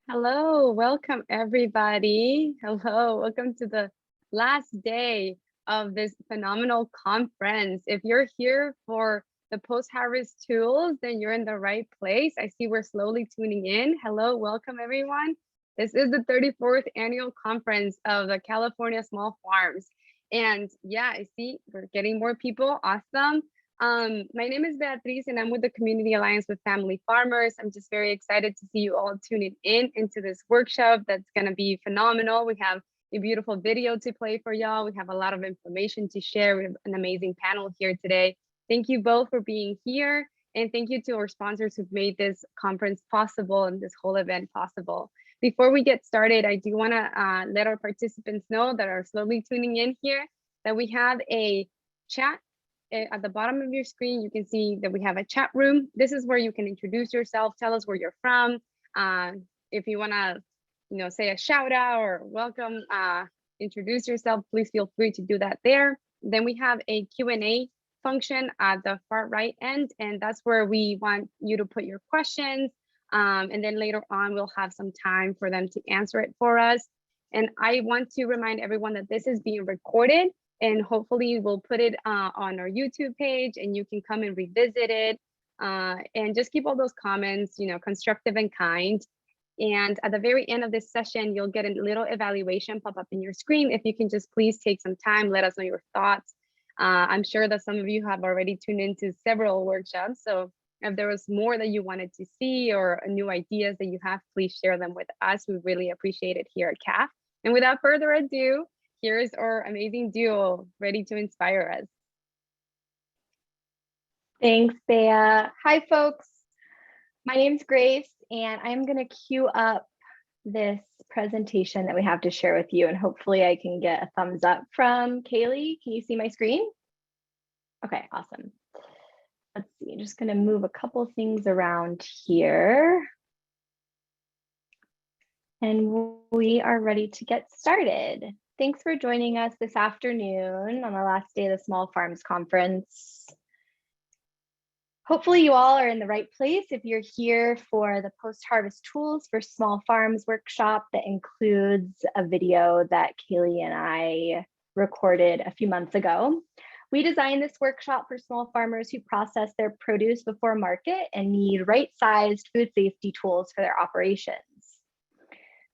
Hello, welcome everybody. Hello, welcome to the last day of this phenomenal conference. If you're here for the post-harvest tools, then you're in the right place. I see we're slowly tuning in. Hello, welcome everyone. This is the 34th annual conference of the California Small Farms. And yeah, I see we're getting more people. Awesome. My name is Beatriz and I'm with the Community Alliance with Family Farmers. I'm just very excited to see you all tuning in into this workshop that's going to be phenomenal. We have a beautiful video to play for y'all. We have a lot of information to share. We have an amazing panel here today. Thank you both for being here. And thank you to our sponsors who've made this conference possible and this whole event possible. Before we get started, I do want to let our participants know that are slowly tuning in here that we have a chat. At the bottom of your screen, you can see that we have a chat room. This is where you can introduce yourself, tell us where you're from. If you want to, say a shout out or welcome, introduce yourself, please feel free to do that there. Then we have a Q&A function at the far right end, and that's where we want you to put your questions. And then later on, we'll have some time for them to answer it for us. And I want to remind everyone that this is being recorded, and hopefully we'll put it on our YouTube page and you can come and revisit it. And just keep all those comments, constructive and kind. And at the very end of this session, you'll get a little evaluation pop up in your screen. If you can just please take some time, let us know your thoughts. I'm sure that some of you have already tuned into several workshops. So if there was more that you wanted to see or new ideas that you have, please share them with us. We really appreciate it here at CAF. And without further ado, here is our amazing duo ready to inspire us. Thanks, Bea. Hi, folks. My name's Grace, and I'm going to queue up this presentation that we have to share with you, and hopefully I can get a thumbs up from Kaylee. Can you see my screen? Okay, awesome. Let's see, I'm just going to move a couple things around here. And we are ready to get started. Thanks for joining us this afternoon on the last day of the Small Farms Conference. Hopefully you all are in the right place if you're here for the post-harvest tools for small farms workshop that includes a video that Kaylee and I recorded a few months ago. We designed this workshop for small farmers who process their produce before market and need right-sized food safety tools for their operations.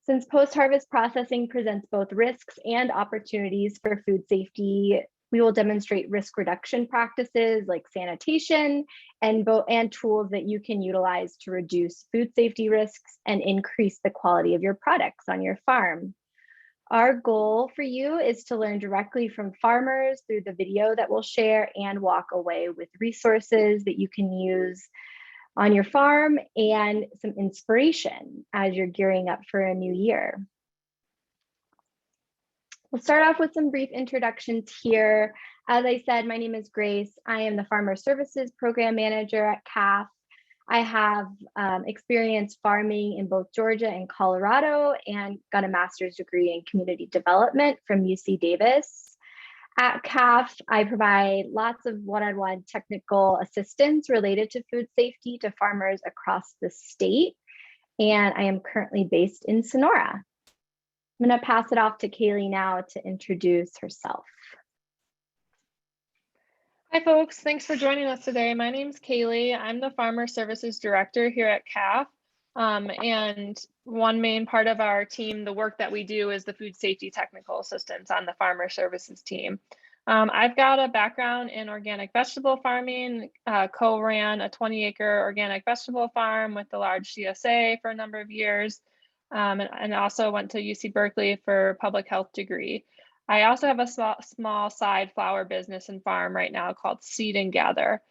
Since post-harvest processing presents both risks and opportunities for food safety, we will demonstrate risk reduction practices like sanitation and tools that you can utilize to reduce food safety risks and increase the quality of your products on your farm. Our goal for you is to learn directly from farmers through the video that we'll share and walk away with resources that you can use on your farm and some inspiration as you're gearing up for a new year. We'll start off with some brief introductions here. As I said, my name is Grace. I am the Farmer Services Program Manager at CAF. I have experience farming in both Georgia and Colorado and got a master's degree in community development from UC Davis. At CAF, I provide lots of one-on-one technical assistance related to food safety to farmers across the state, and I am currently based in Sonora. I'm going to pass it off to Kaylee now to introduce herself. Hi, folks. Thanks for joining us today. My name's Kaylee. I'm the Farmer Services Director here at CAF. And one main part of our team, the work that we do, is the food safety technical assistance on the Farmer Services team. I've got a background in organic vegetable farming, co-ran a 20-acre organic vegetable farm with the large CSA for a number of years, and also went to UC Berkeley for a public health degree. I also have a small side flower business and farm right now called Seed and Gather.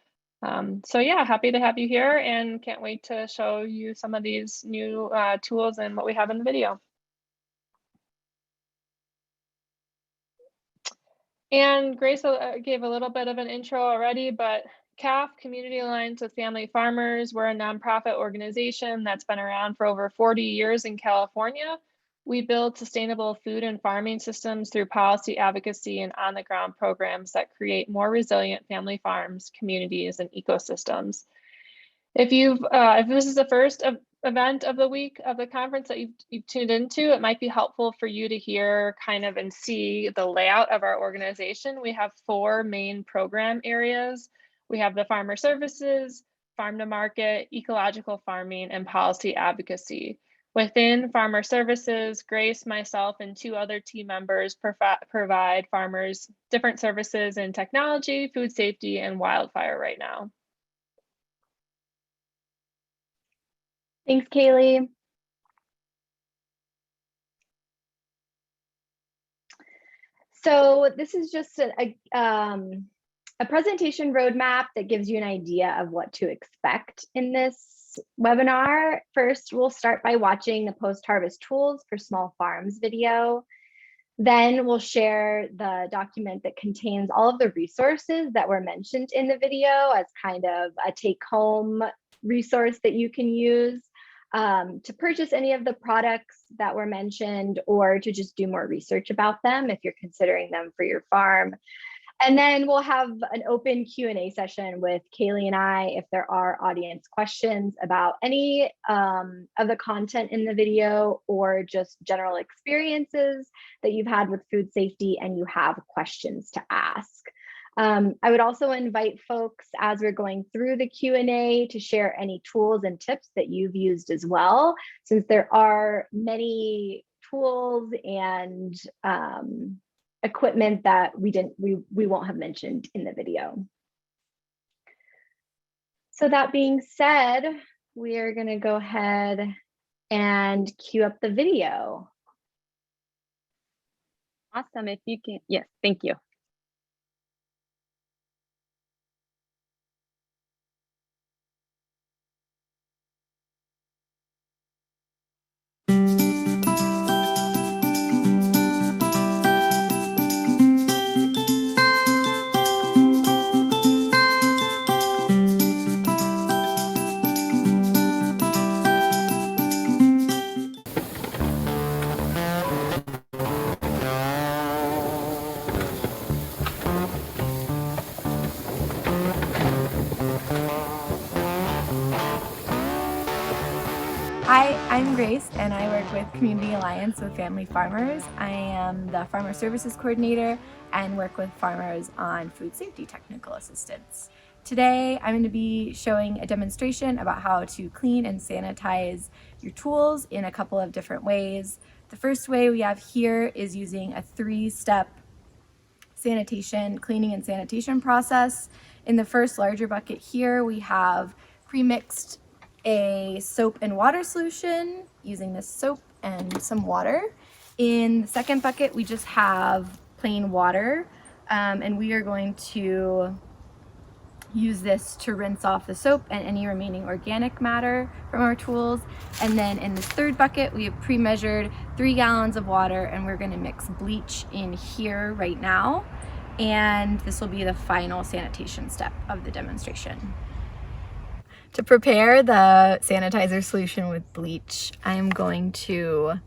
So yeah, happy to have you here and can't wait to show you some of these new tools and what we have in the video. And Grace gave a little bit of an intro already, but CAF, Community Alliance with Family Farmers, we're a nonprofit organization that's been around for over 40 years in California. We build sustainable food and farming systems through policy advocacy and on-the-ground programs that create more resilient family farms, communities, and ecosystems. If this is the first event of the week of the conference that you've tuned into, it might be helpful for you to hear kind of and see the layout of our organization. We have 4 main program areas. We have the farmer services, farm to market, ecological farming, and policy advocacy. Within farmer services, Grace, myself, and 2 other team members provide farmers different services in technology, food safety, and wildfire right now. Thanks, Kaylee. So this is just a presentation roadmap that gives you an idea of what to expect in this webinar. First, we'll start by watching the post-harvest tools for small farms video. Then we'll share the document that contains all of the resources that were mentioned in the video as kind of a take-home resource that you can use to purchase any of the products that were mentioned or to just do more research about them if you're considering them for your farm. And then we'll have an open Q&A session with Kaylee and I if there are audience questions about any of the content in the video or just general experiences that you've had with food safety and you have questions to ask. I would also invite folks as we're going through the Q&A to share any tools and tips that you've used as well, since there are many tools and equipment that we won't have mentioned in the video. So that being said, we are going to go ahead and cue up the video. Awesome. If you can, yes, thank you. Hi, I'm Grace and I work with Community Alliance with Family Farmers. I am the Farmer Services Coordinator and work with farmers on food safety technical assistance. Today, I'm going to be showing a demonstration about how to clean and sanitize your tools in a couple of different ways. The first way we have here is using a 3-step cleaning and sanitation process. In the first larger bucket here, we have pre-mixed a soap and water solution using this soap and some water. In the second bucket, we just have plain water, and we are going to use this to rinse off the soap and any remaining organic matter from our tools. And then in this third bucket, we have pre-measured 3 gallons of water, and we're going to mix bleach in here right now. And this will be the final sanitation step of the demonstration. To prepare the sanitizer solution with bleach, I'm going to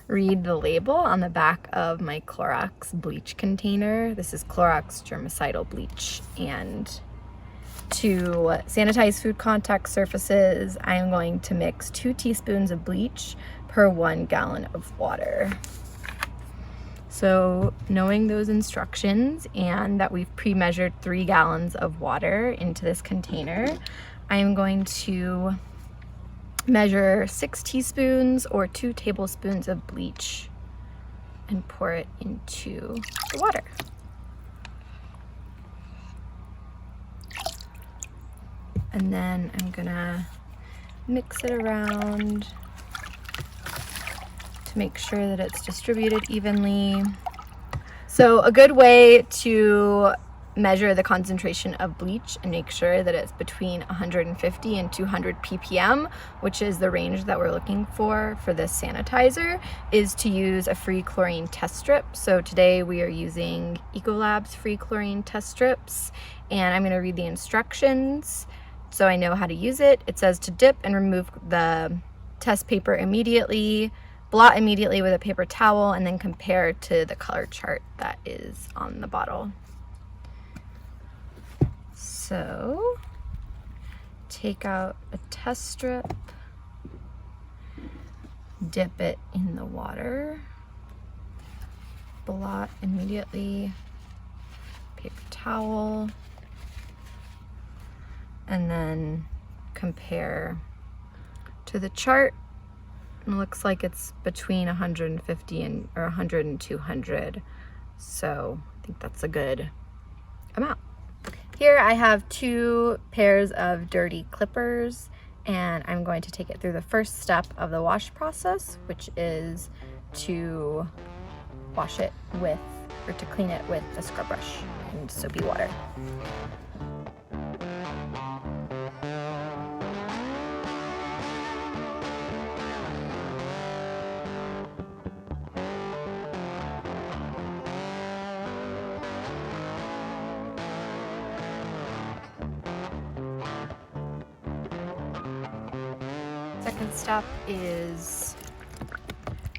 read the label on the back of my Clorox bleach container. This is Clorox germicidal bleach. And to sanitize food contact surfaces, I'm going to mix 2 teaspoons of bleach per 1 gallon of water. So knowing those instructions and that we've pre-measured 3 gallons of water into this container, I'm going to measure 6 teaspoons or 2 tablespoons of bleach and pour it into the water. And then I'm gonna mix it around to make sure that it's distributed evenly. So a good way to measure the concentration of bleach and make sure that it's between 150 and 200 ppm, which is the range that we're looking for this sanitizer, is to use a free chlorine test strip. So today we are using Ecolab's free chlorine test strips, and I'm going to read the instructions so I know how to use it. It says to dip and remove the test paper immediately, blot immediately with a paper towel, and then compare to the color chart that is on the bottle. So take out a test strip, dip it in the water, blot immediately, paper towel, and then compare to the chart. It looks like it's between 150 or 100 and 200. So I think that's a good amount. Here I have 2 pairs of dirty clippers, and I'm going to take it through the first step of the wash process, which is to wash it with, or to clean it with a scrub brush and soapy water. Second step is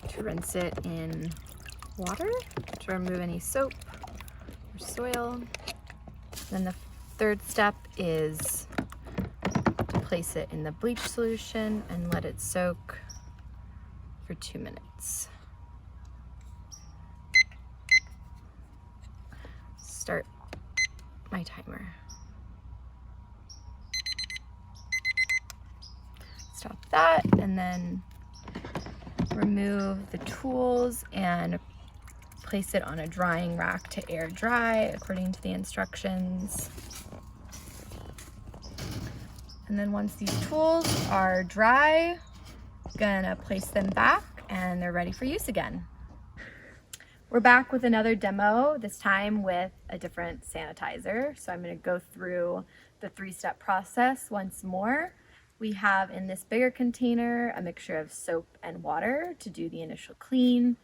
to rinse it in water to remove any soap or soil. Then the third step is to place it in the bleach solution and let it soak for 2 minutes. Start my timer. Stop that, and then remove the tools and place it on a drying rack to air dry according to the instructions. And then once these tools are dry, I'm gonna place them back and they're ready for use again. We're back with another demo, this time with a different sanitizer. So I'm gonna go through the 3-step process once more. We have in this bigger container a mixture of soap and water to do the initial clean.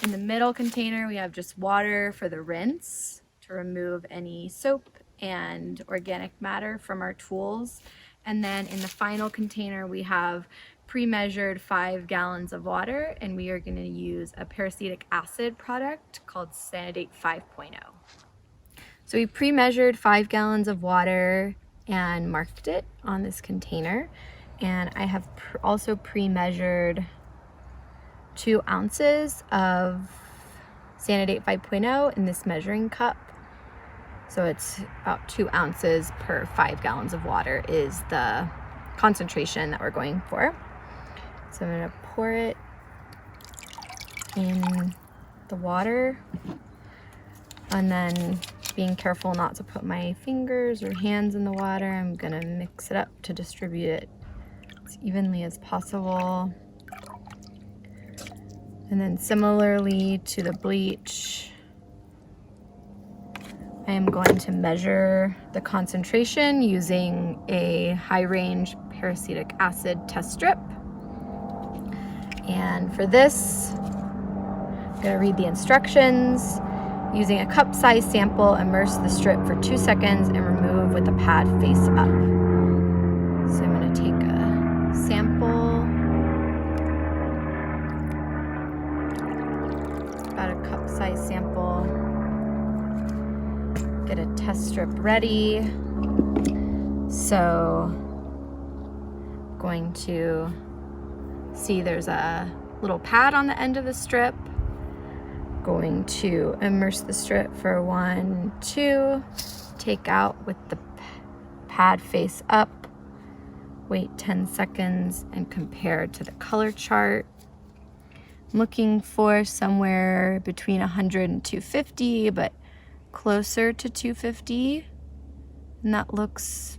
In the middle container, we have just water for the rinse to remove any soap and organic matter from our tools. And then in the final container, we have pre-measured 5 gallons of water, and we are going to use a peracetic acid product called Sanidate 5.0. So we pre-measured 5 gallons of water and marked it on this container, and I have also pre-measured 2 ounces of Sanidate 5.0 in this measuring cup. So it's about 2 ounces per 5 gallons of water is the concentration that we're going for. So I'm going to pour it in the water, and then being careful not to put my fingers or hands in the water, I'm going to mix it up to distribute it as evenly as possible. And then similarly to the bleach, I am going to measure the concentration using a high-range peracetic acid test strip. And for this, I'm going to read the instructions. Using a cup-sized sample, immerse the strip for 2 seconds and remove with the pad face up. So I'm going to take a sample, about a cup-sized sample, get a test strip ready. So I'm going to see there's a little pad on the end of the strip. Going to immerse the strip for 1, 2, take out with the pad face up, wait 10 seconds and compare to the color chart. I'm looking for somewhere between 100 and 250, but closer to 250, and that looks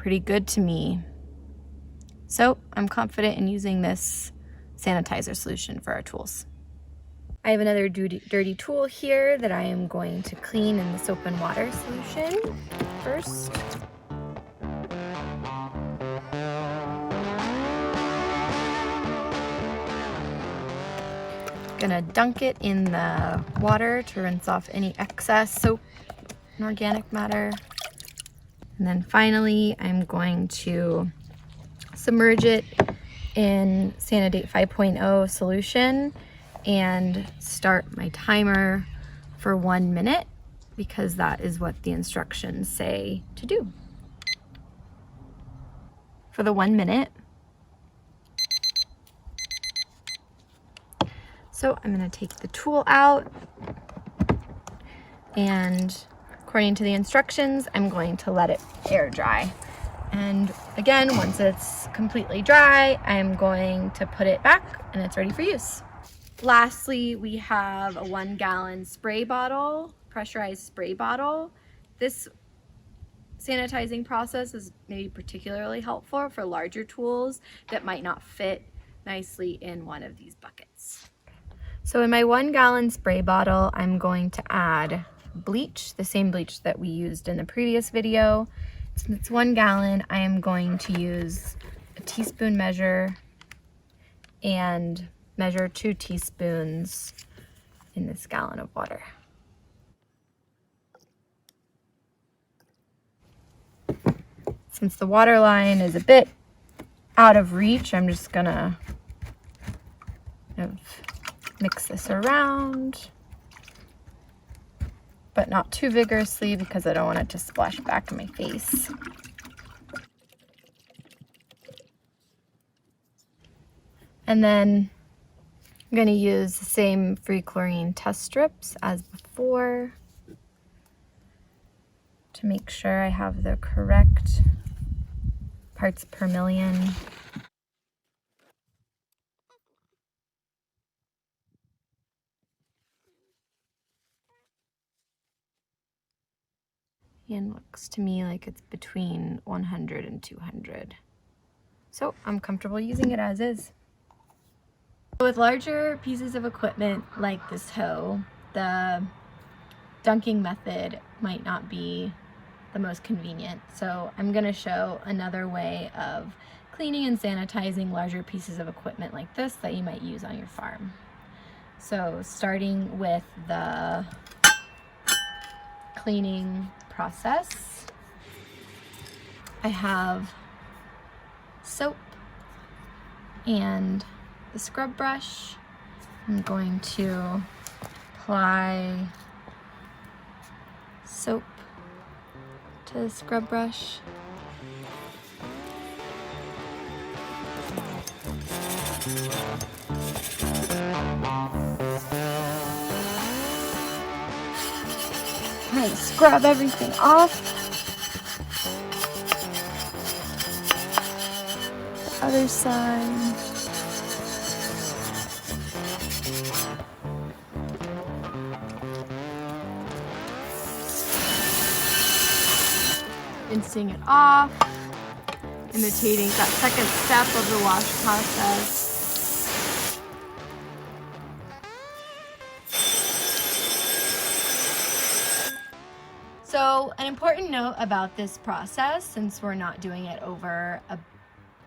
pretty good to me. So I'm confident in using this sanitizer solution for our tools. I have another dirty tool here that I am going to clean in the soap and water solution first. Gonna dunk it in the water to rinse off any excess soap and organic matter. And then finally, I'm going to submerge it in Sanidate 5.0 solution and start my timer for 1 minute because that is what the instructions say to do. For the 1 minute. So I'm gonna take the tool out, and according to the instructions, I'm going to let it air dry. And again, once it's completely dry, I'm going to put it back and it's ready for use. Lastly, we have a 1 gallon spray bottle, pressurized spray bottle. This sanitizing process is maybe particularly helpful for larger tools that might not fit nicely in one of these buckets. So in my 1 gallon spray bottle, I'm going to add bleach, the same bleach that we used in the previous video. Since it's 1 gallon, I am going to use a teaspoon measure and measure 2 teaspoons in this gallon of water. Since the water line is a bit out of reach, I'm just gonna kind of mix this around, but not too vigorously because I don't want it to splash back in my face. And then I'm going to use the same free chlorine test strips as before to make sure I have the correct parts per million. And looks to me like it's between 100 and 200. So I'm comfortable using it as is. With larger pieces of equipment like this hoe, the dunking method might not be the most convenient. So I'm gonna show another way of cleaning and sanitizing larger pieces of equipment like this that you might use on your farm. So starting with the cleaning process, I have soap and the scrub brush. I'm going to apply soap to the scrub brush. Kind of scrub everything off. The other side. Rinsing it off, imitating that second step of the wash process. So an important note about this process, since we're not doing it over a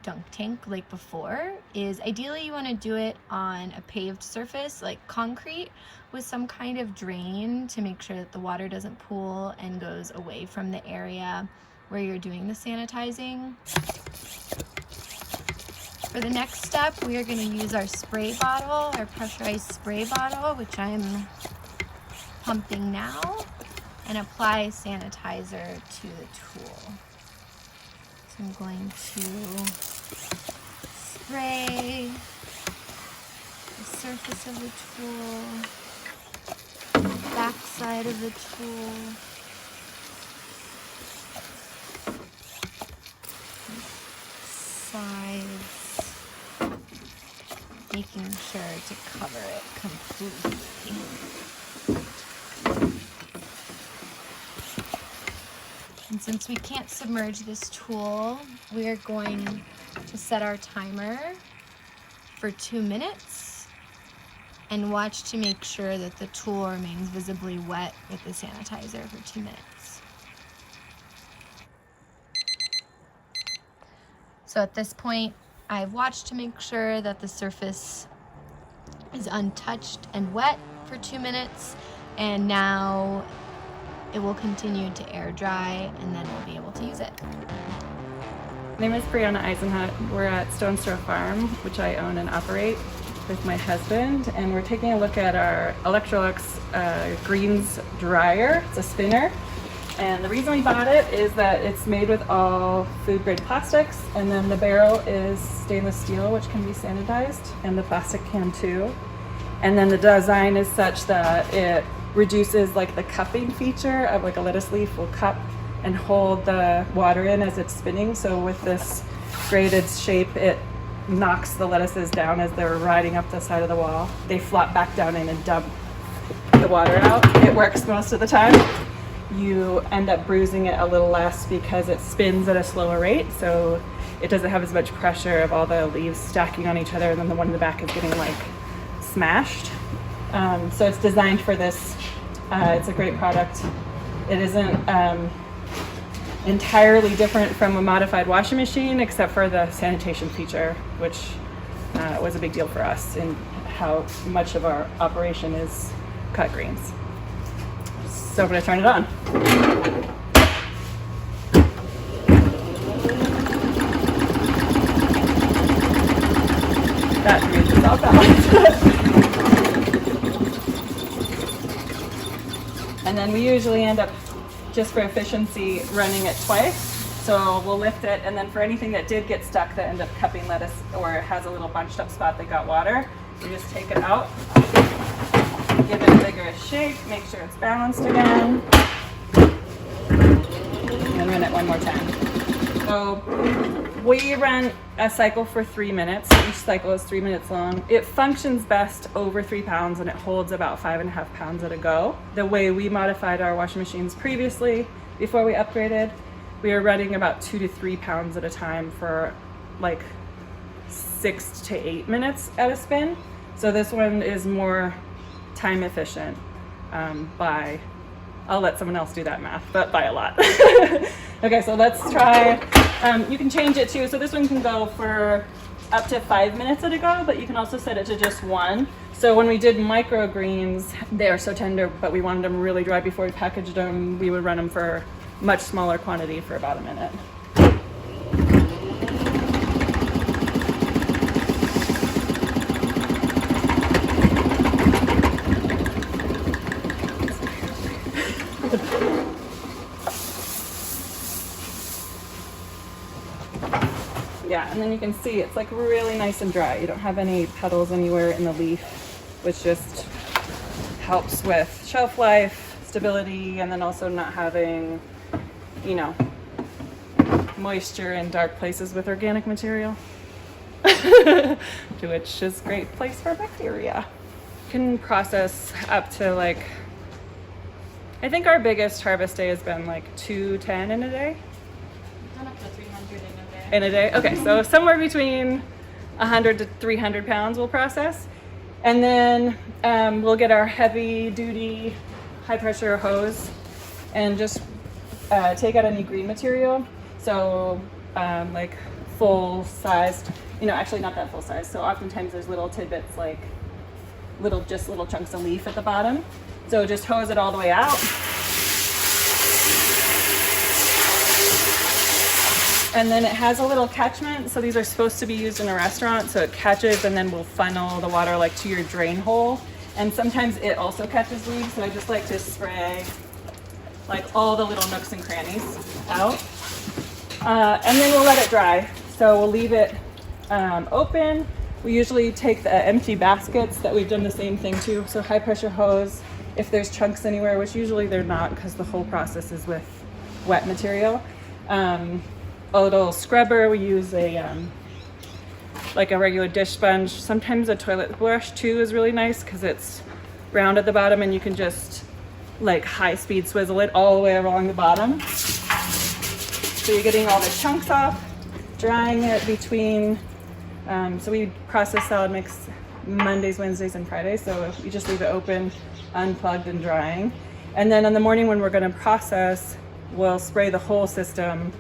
dunk tank like before, is ideally you want to do it on a paved surface like concrete with some kind of drain to make sure that the water doesn't pool and goes away from the area where you're doing the sanitizing. For the next step, we are going to use our spray bottle, our pressurized spray bottle, which I'm pumping now, and apply sanitizer to the tool. So I'm going to spray the surface of the tool, the back side of the tool, sides, making sure to cover it completely. And Since we can't submerge this tool, we are going to set our timer for 2 minutes and watch to make sure that the tool remains visibly wet with the sanitizer for 2 minutes. So at this point, I've watched to make sure that the surface is untouched and wet for 2 minutes, and now it will continue to air dry, and then we'll be able to use it. My name is Brianna Eisenhut. We're at Stone's Throw Farm, which I own and operate with my husband, and we're taking a look at our Electrolux Greens dryer. It's a spinner, and the reason we bought it is that it's made with all food grade plastics, and then the barrel is stainless steel, which can be sanitized, and the plastic can too. And then the design is such that it reduces like the cupping feature of like a lettuce leaf will cup and hold the water in as it's spinning. So with this graded shape, it knocks the lettuces down as they're riding up the side of the wall. They flop back down in and dump the water out. It works most of the time. You end up bruising it a little less because it spins at a slower rate, so it doesn't have as much pressure of all the leaves stacking on each other, and then the one in the back is getting like smashed. So it's designed for this. It's a great product. It isn't entirely different from a modified washing machine, except for the sanitation feature, which was a big deal for us in how much of our operation is cut greens. So I'm going to turn it on. That reads itself out. And then we usually end up, just for efficiency, running it twice. So we'll lift it, and then for anything that did get stuck that ended up cupping lettuce or has a little bunched up spot that got water, you just take it out, give it a vigorous shake, make sure it's balanced again, and run it one more time. So we run a cycle for 3 minutes. Each cycle is 3 minutes long. It functions best over 3 pounds, and it holds about 5.5 pounds at a go. The way we modified our washing machines previously, before we upgraded, we were running about 2 to 3 pounds at a time for like 6 to 8 minutes at a spin. So this one is more time efficient by, I'll let someone else do that math, but by a lot. Okay, so let's try, you can change it too. So this one can go for up to 5 minutes at a go, but you can also set it to just 1. So when we did microgreens, they are so tender, but we wanted them really dry before we packaged them. We would run them for much smaller quantity for about a minute. Yeah, and then you can see it's like really nice and dry. You don't have any petals anywhere in the leaf, which just helps with shelf life, stability, and then also not having, you know, moisture in dark places with organic material, which is a great place for bacteria. You can process up to like, I think our biggest harvest day has been like 210 in a day. Up to 300 in a day. In a day? Okay, so somewhere between 100 to 300 pounds we'll process. And then we'll get our heavy duty, high pressure hose and just take out any green material. So like full sized, you know, actually not that full size. So oftentimes there's little tidbits like little chunks of leaf at the bottom. So just hose it all the way out. And then it has a little catchment. So these are supposed to be used in a restaurant. So it catches and then will funnel the water like to your drain hole. And sometimes it also catches leaves. So I just like to spray like all the little nooks and crannies out. And then we'll let it dry. So we'll leave it open. We usually take the empty baskets that we've done the same thing to. So high pressure hose, if there's chunks anywhere, which usually they're not because the whole process is with wet material. A little scrubber, we use a like a regular dish sponge. Sometimes a toilet brush too is really nice because it's round at the bottom and you can just like high speed swizzle it all the way along the bottom. So you're getting all the chunks off, drying it between, so we process salad mix Mondays, Wednesdays, and Fridays. So we just leave it open, unplugged and drying. And then in the morning when we're gonna process, we'll spray the whole system,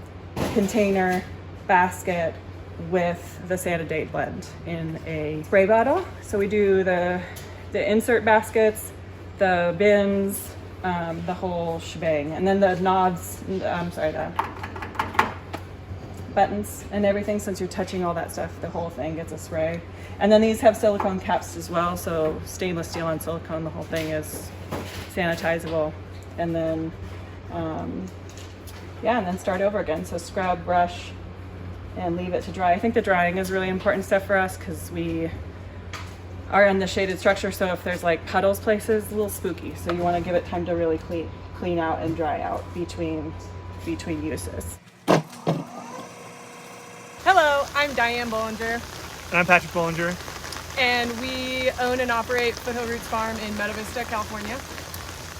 container, basket, with the Santa-Date blend in a spray bottle. So we do the insert baskets, the bins, the whole shebang, and then the knobs, the buttons and everything. Since you're touching all that stuff, the whole thing gets a spray. And then these have silicone caps as well, so stainless steel and silicone, the whole thing is sanitizable. And then and then start over again. So scrub, brush, and leave it to dry. I think the drying is really important stuff for us because we are in the shaded structure, so if there's like puddles places, a little spooky. So you want to give it time to really clean out and dry out between uses. Hello, I'm Diane Bollinger. And I'm Patrick Bollinger. And we own and operate Foothill Roots Farm in Meadow Vista, California.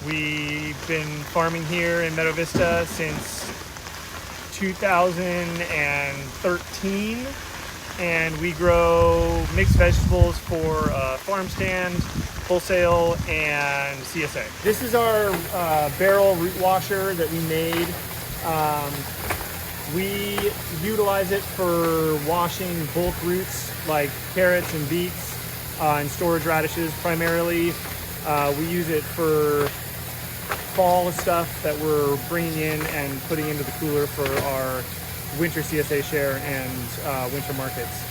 We've been farming here in Meadow Vista since 2013, and we grow mixed vegetables for farm stand, wholesale, and CSA. This is our barrel root washer that we made. We utilize it for washing bulk roots like carrots and beets and storage radishes primarily. We use it for fall stuff that we're bringing in and putting into the cooler for our winter CSA share and winter markets.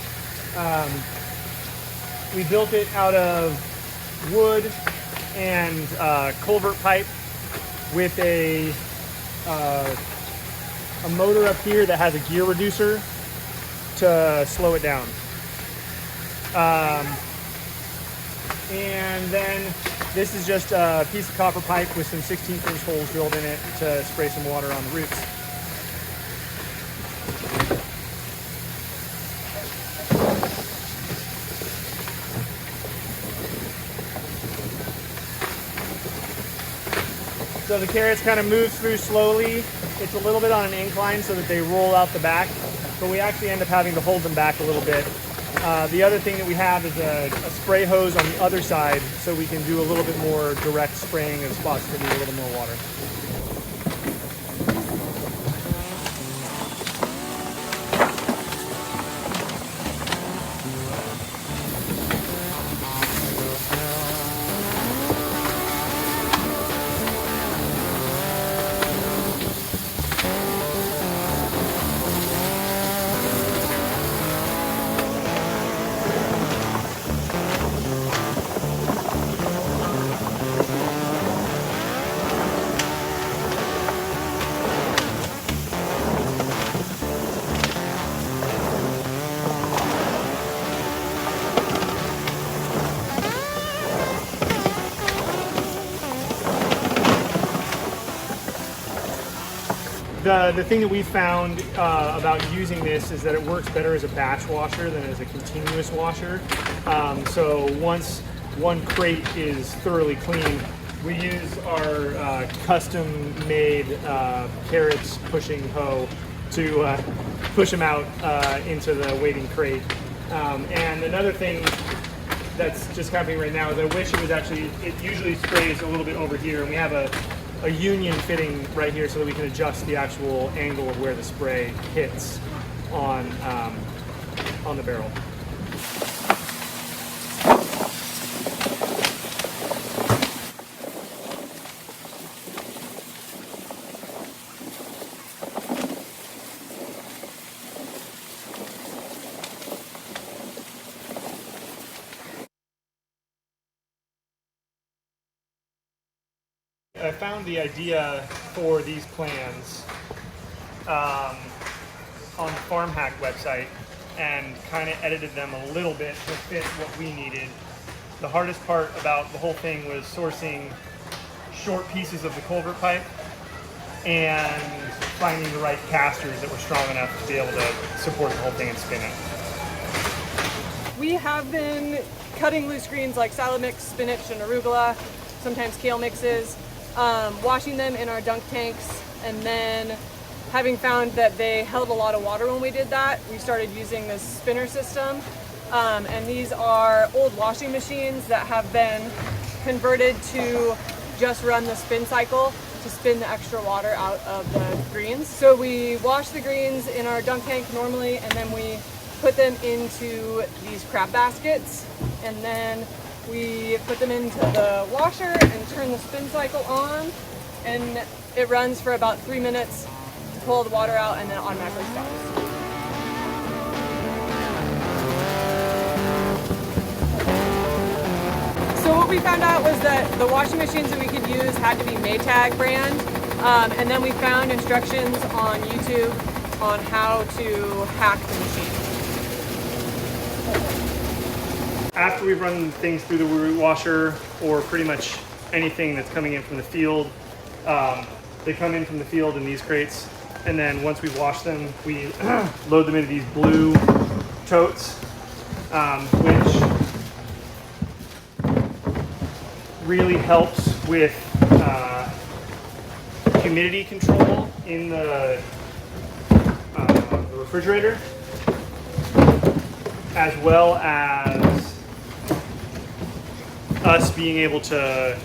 We built it out of wood and culvert pipe with a motor up here that has a gear reducer to slow it down. And then this is just a piece of copper pipe with some 16-inch holes drilled in it to spray some water on the roots. So the carrots kind of move through slowly. It's a little bit on an incline so that they roll out the back, but we actually end up having to hold them back a little bit. The other thing that we have is a spray hose on the other side, so we can do a little bit more direct spraying of spots that need a little more water. The thing that we found about using this is that it works better as a batch washer than as a continuous washer. So once one crate is thoroughly clean, we use our custom-made carrots pushing hoe to push them out into the waiting crate. And another thing that's just happening right now is I wish it was actually, it usually sprays a little bit over here, and we have a union fitting right here so that we can adjust the actual angle of where the spray hits on the barrel. I found the idea for these plans on the Farm Hack website and kind of edited them a little bit to fit what we needed. The hardest part about the whole thing was sourcing short pieces of the culvert pipe and finding the right casters that were strong enough to be able to support the whole thing and spin it. We have been cutting loose greens like salad mix, spinach, and arugula, sometimes kale mixes, washing them in our dunk tanks, and then having found that they held a lot of water when we did that, we started using this spinner system. And these are old washing machines that have been converted to just run the spin cycle to spin the extra water out of the greens. So we wash the greens in our dunk tank normally, and then we put them into these crab baskets, and then we put them into the washer and turn the spin cycle on, and it runs for about 3 minutes to pull the water out, and then automatically stops. So what we found out was that the washing machines that we could use had to be Maytag brand, and then we found instructions on YouTube on how to hack the machine. After we've run things through the root washer, or pretty much anything that's coming in from the field, they come in from the field in these crates, and then once we wash them, we load them into these blue totes, which really helps with humidity control in the refrigerator, as well as us being able to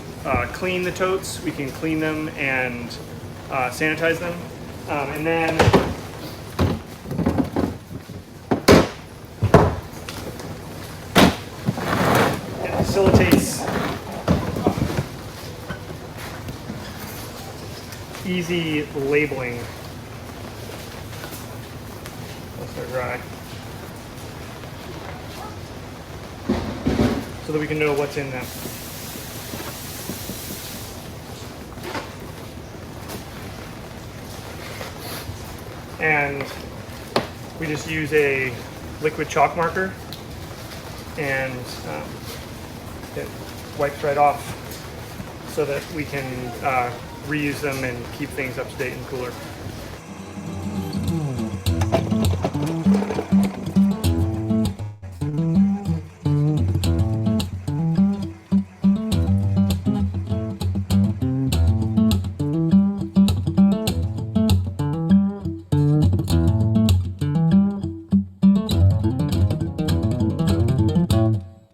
clean the totes. We can clean them and sanitize them, and then it facilitates easy labeling once they're dry, so that we can know what's in them. And we just use a liquid chalk marker, and it wipes right off so that we can reuse them and keep things up to date and cooler.